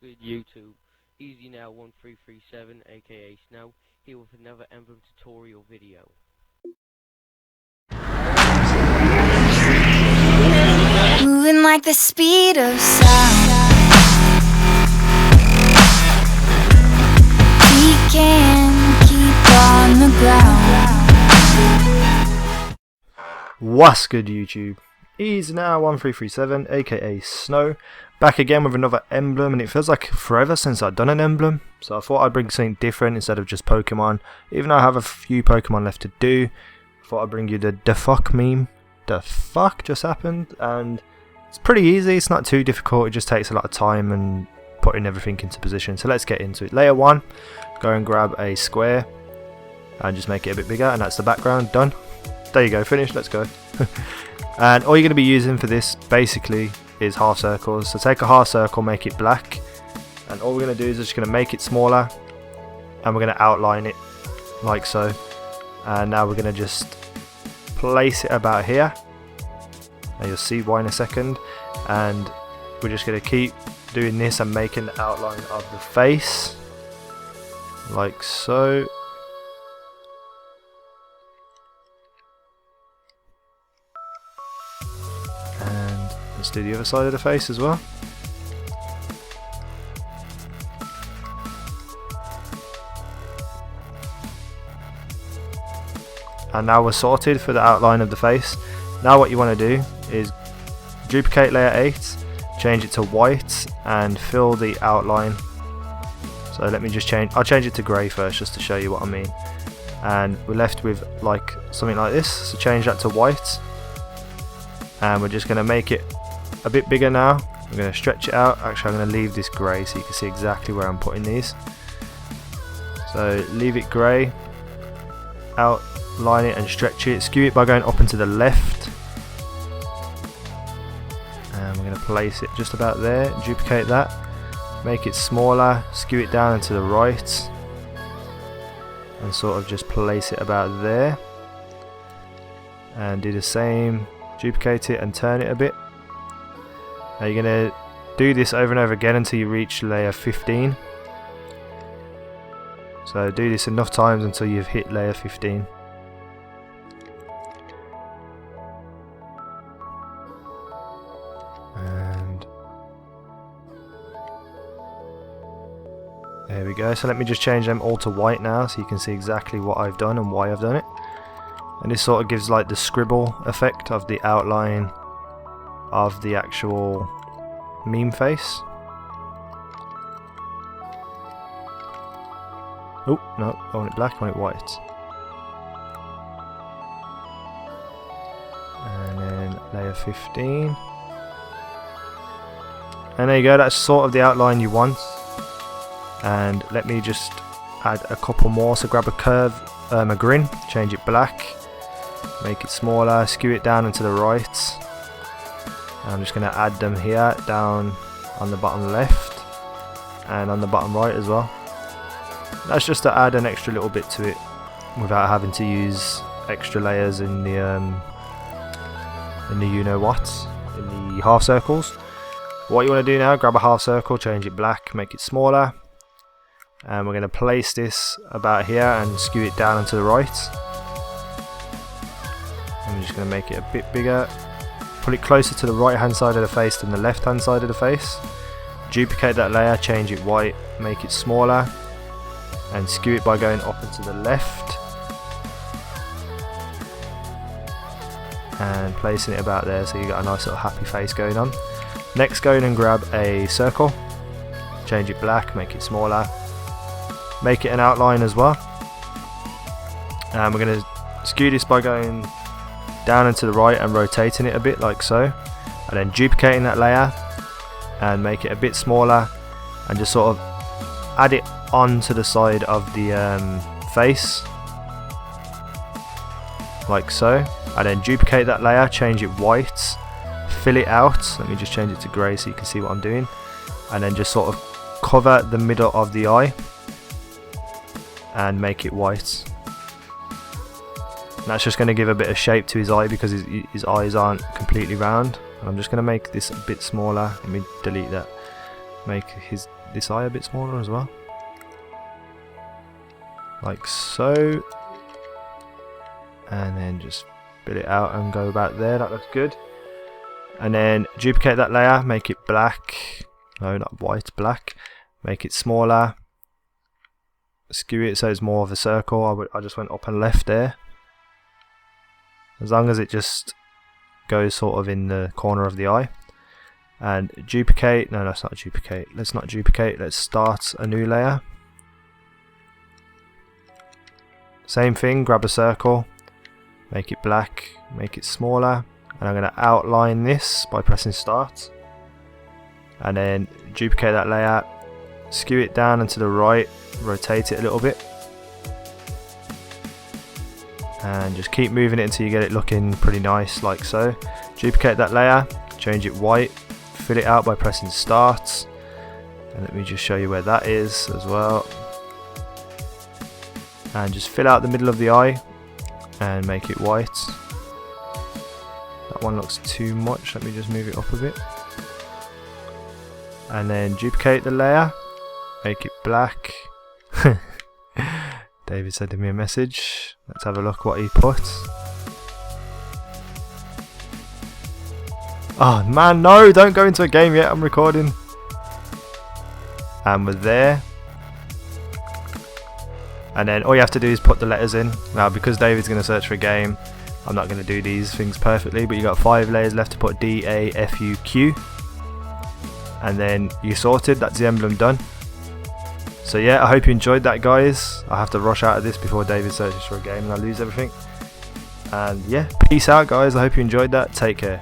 good YouTube? Easy Now 1337 aka Snow here with another Emblem tutorial video. Moving like the speed of sound, we can keep on the ground. What's good YouTube? He's now 1337 aka Snow, back again with another emblem, and it feels like forever since I've done an emblem, so I thought I'd bring something different instead of just Pokemon. Even though I have a few Pokemon left to do, I thought I'd bring you the DAFUQ meme. The fuck just happened, and it's pretty easy, it's not too difficult, it just takes a lot of time and putting everything into position. So let's get into it. Layer 1, go and grab a square and just make it a bit bigger, and that's the background, done. There you go, finished, let's go. And all you're going to be using for this basically is half circles. So take a half circle, make it black, and all we're going to do is just going to make it smaller, and we're going to outline it like so. And now we're going to just place it about here, and you'll see why in a second. And we're just going to keep doing this and making the outline of the face like so. And let's do the other side of the face as well. And now we're sorted for the outline of the face. Now what you want to do is duplicate layer 8, change it to white, and fill the outline. So let me just I'll change it to grey first just to show you what I mean. And we're left with like something like this, so change that to white. And we're just going to make it a bit bigger now. We're going to stretch it out. Actually, I'm going to leave this grey so you can see exactly where I'm putting these. So leave it grey, outline it and stretch it. Skew it by going up and to the left. And we're going to place it just about there. Duplicate that. Make it smaller. Skew it down and to the right. And sort of just place it about there. And do the same. Duplicate it and turn it a bit. Now you're going to do this over and over again until you reach layer 15. So do this enough times until you've hit layer 15. And there we go. So let me just change them all to white now so you can see exactly what I've done and why I've done it. And this sort of gives like the scribble effect of the outline of the actual meme face. Oh, no, I want it black, I want it white. And then layer 15. And there you go, that's sort of the outline you want. And let me just add a couple more. So grab a curve, a grin, change it black. Make it smaller, skew it down and to the right. And I'm just going to add them here, down on the bottom left and on the bottom right as well. That's just to add an extra little bit to it without having to use extra layers in the you know what, in the half circles. What you want to do now, grab a half circle, change it black, make it smaller, and we're going to place this about here and skew it down and to the right. I'm just going to make it a bit bigger, put it closer to the right hand side of the face than the left hand side of the face. Duplicate that layer, change it white, make it smaller, and skew it by going up and to the left and placing it about there so you got a nice little happy face going on. Next, go in and grab a circle, change it black, make it smaller, make it an outline as well, and we're going to skew this by going down and to the right and rotating it a bit like so, and then duplicating that layer and make it a bit smaller and just sort of add it onto the side of the face like so, and then duplicate that layer, change it white, fill it out. Let me just change it to grey so you can see what I'm doing, and then just sort of cover the middle of the eye and make it white. And that's just going to give a bit of shape to his eye because his eyes aren't completely round. And I'm just going to make this a bit smaller. Let me delete that. Make this eye a bit smaller as well. Like so. And then just fill it out and go about there. That looks good. And then duplicate that layer, make it black. No, not white, black. Make it smaller. Skew it so it's more of a circle. I just went up and left there. As long as it just goes sort of in the corner of the eye. And duplicate. No, that's not duplicate. Let's not duplicate. Let's start a new layer. Same thing, grab a circle. Make it black. Make it smaller. And I'm going to outline this by pressing start. And then duplicate that layer. Skew it down and to the right. Rotate it a little bit. And just keep moving it until you get it looking pretty nice, like so. Duplicate that layer. Change it white. Fill it out by pressing start. And let me just show you where that is as well. And just fill out the middle of the eye. And make it white. That one looks too much. Let me just move it up a bit. And then duplicate the layer. Make it black. David sent me a message. Let's have a look what he put. Oh man, no, don't go into a game yet, I'm recording. And we're there. And then all you have to do is put the letters in. Now because David's going to search for a game, I'm not going to do these things perfectly, but you got 5 layers left to put DAFUQ. And then you're sorted, that's the emblem done. So yeah, I hope you enjoyed that, guys. I have to rush out of this before David searches for a game and I lose everything. And yeah, peace out, guys. I hope you enjoyed that. Take care.